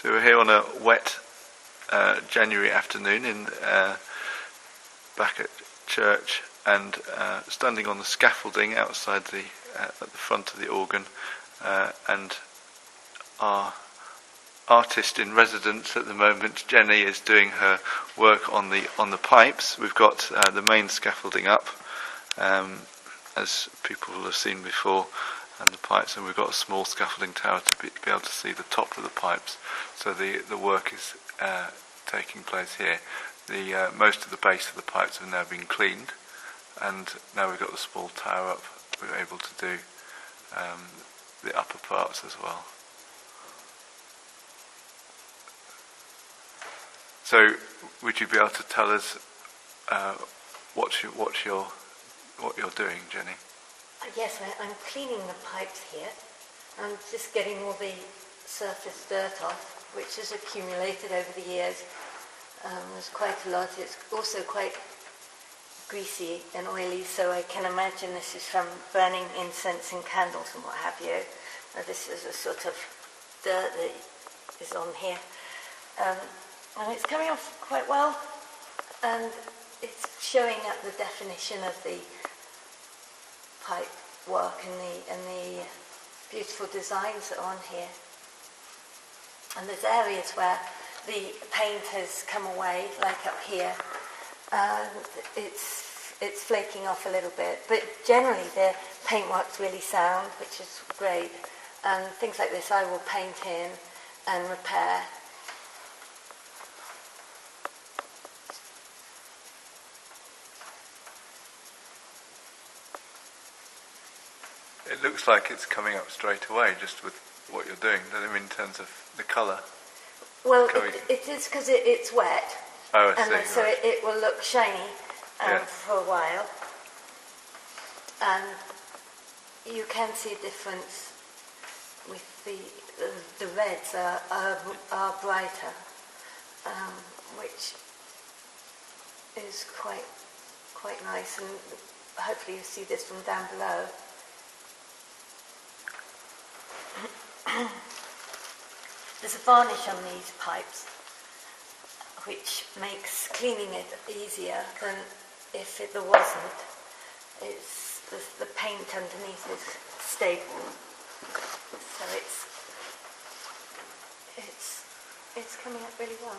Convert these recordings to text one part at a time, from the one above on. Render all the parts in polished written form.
So we're here on a wet January afternoon back at church, and standing on the scaffolding outside at the front of the organ, and our artist in residence at the moment, Jenny, is doing her work on the pipes. We've got the main scaffolding up, as people will have seen before, and the pipes, and we've got a small scaffolding tower to be able to see the top of the pipes. So the work is taking place here. Most of the base of the pipes have now been cleaned, and now we've got the small tower up. We're able to do the upper parts as well. So, would you be able to tell us what you're doing, Jenny? Yes, I'm cleaning the pipes here. I'm just getting all the surface dirt off, which has accumulated over the years. There's quite a lot. It's also quite greasy and oily, so I can imagine this is from burning incense and candles and what have you. This is a sort of dirt that is on here. And it's coming off quite well, and it's showing up the definition of the pipe work and the beautiful designs that are on here. And there's areas where the paint has come away, like up here, and it's flaking off a little bit. But generally the paintwork's really sound, which is great. And things like this I will paint in and repair. It looks like it's coming up straight away, just with what you're doing, doesn't it, in terms of the colour? Well, it is because it's wet. Oh, I and see. So right. it will look shiny for a while. And you can see a difference with the reds are brighter, which is quite nice, and hopefully you see this from down below. There's a varnish on these pipes which makes cleaning it easier than if there wasn't. The paint underneath is stable, so it's coming up really well.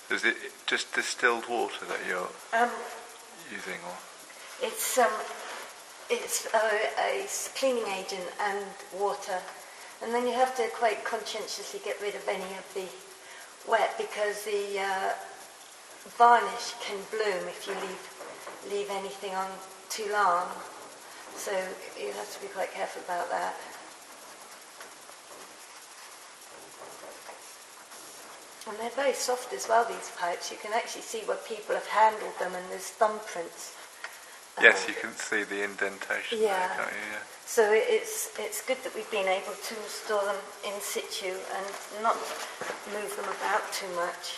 Is it just distilled water that you're using, or? It's a cleaning agent and water, and then you have to quite conscientiously get rid of any of the wet, because the varnish can bloom if you leave anything on too long. So you have to be quite careful about that. And they're very soft as well, these pipes. You can actually see where people have handled them, and there's thumbprints. Yes, you can see the indentation there, can't you? Yeah. So it's good that we've been able to store them in situ and not move them about too much.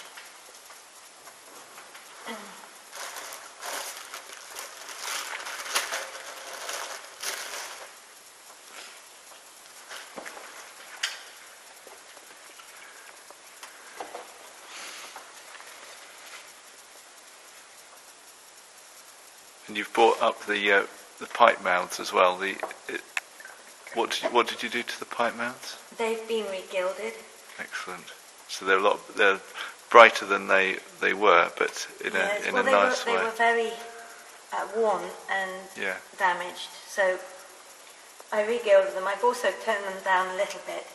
And you've brought up the pipe mouths as well. What did you do to the pipe mouths? They've been regilded. Excellent. So they're brighter than they were, but in a nice way. They were very worn and damaged. So I regilded them. I've also toned them down a little bit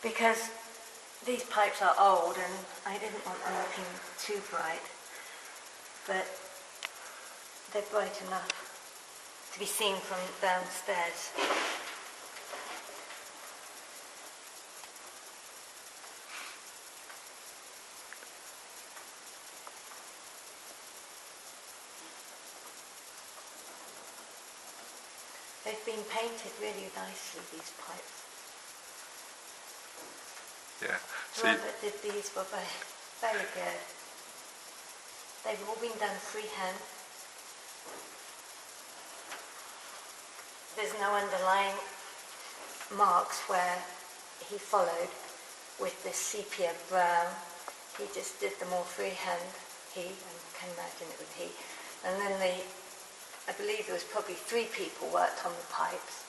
because these pipes are old, and I didn't want them looking too bright. But they're bright enough to be seen from downstairs. They've been painted really nicely, these pipes. Yeah. So whoever did these were very good. They've all been done freehand. there's no underlying marks where he followed with this sepia brown. He just did them all freehand. I can imagine it was he. And then I believe there was probably 3 people worked on the pipes.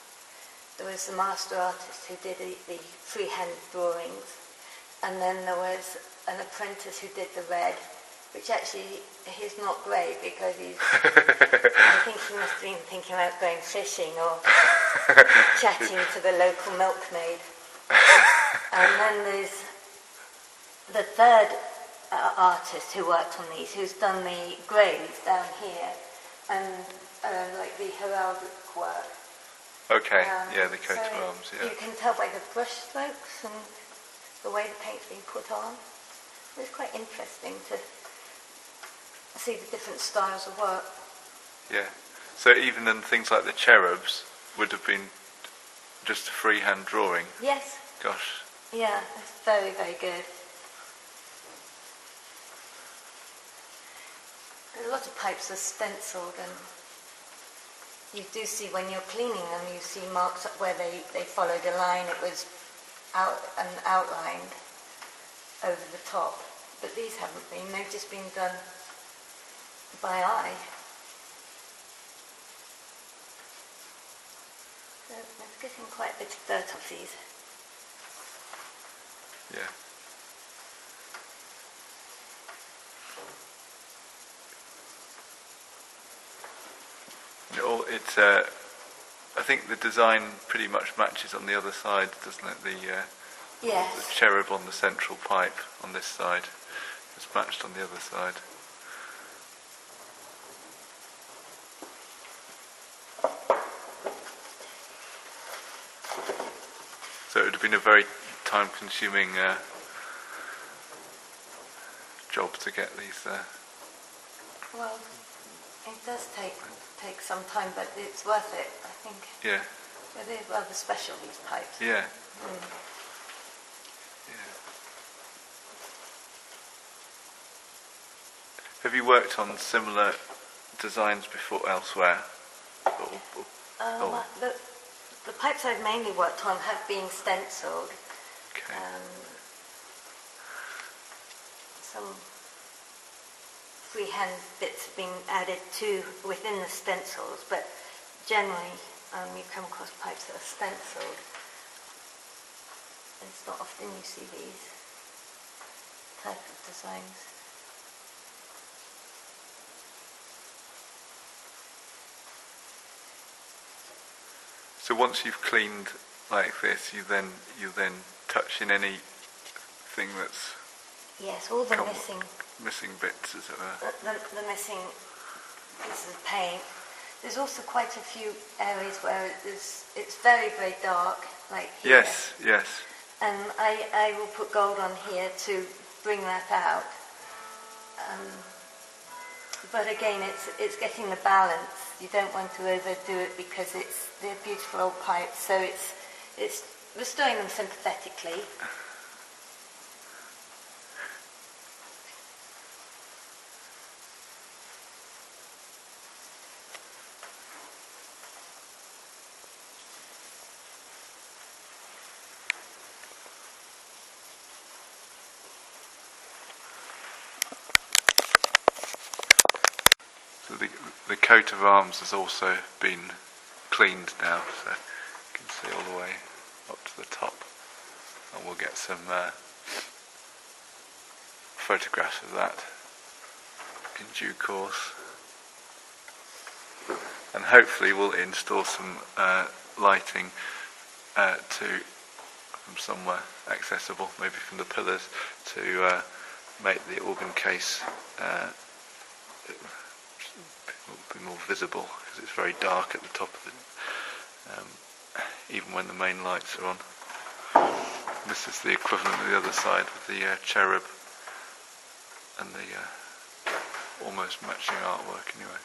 There was the master artist who did the freehand drawings, and then there was an apprentice who did the red, which actually he's not great because I think he must have been thinking about going fishing or chatting to the local milkmaid. And then there's the third artist who worked on these, who's done the graves down here and like the heraldic work. Okay, the coat of so arms, yeah. You can tell by the brush strokes and the way the paint's been put on. It's quite interesting to see the different styles of work. Yeah. So even then things like the cherubs would have been just a freehand drawing? Yes. Gosh. Yeah, it's very, very good. A lot of pipes are stenciled, and you do see when you're cleaning them, you see marks up where they followed a line. It was outlined over the top. But these haven't been. They've just been done by eye. So it's getting quite a bit of dirt off these. Yeah. It's I think the design pretty much matches on the other side, doesn't it? Yes. The cherub on the central pipe on this side is matched on the other side. So it would have been a very time-consuming job to get these. Well, it does take some time, but it's worth it, I think. Yeah. They're rather special, these pipes. Yeah. Mm. Yeah. Have you worked on similar designs before elsewhere? The pipes I've mainly worked on have been stenciled. Okay. Some freehand bits have been added to within the stencils, but generally you come across pipes that are stenciled. It's not often you see these type of designs. So once you've cleaned like this, you then touch in anything that's Yes, all the missing bits, as it were. the missing pieces of paint. There's also quite a few areas where it's very, very dark, like here. Yes. And I will put gold on here to bring that out. But again, it's getting the balance. You don't want to overdo it because they're beautiful old pipes, so it's restoring them sympathetically. So the coat of arms has also been cleaned now, so you can see all the way up to the top. And we'll get some photographs of that in due course. And hopefully we'll install some lighting from somewhere accessible, maybe from the pillars, to make the organ case be more visible, because it's very dark at the top of it, even when the main lights are on. This is the equivalent of the other side with the cherub and the almost matching artwork anyway.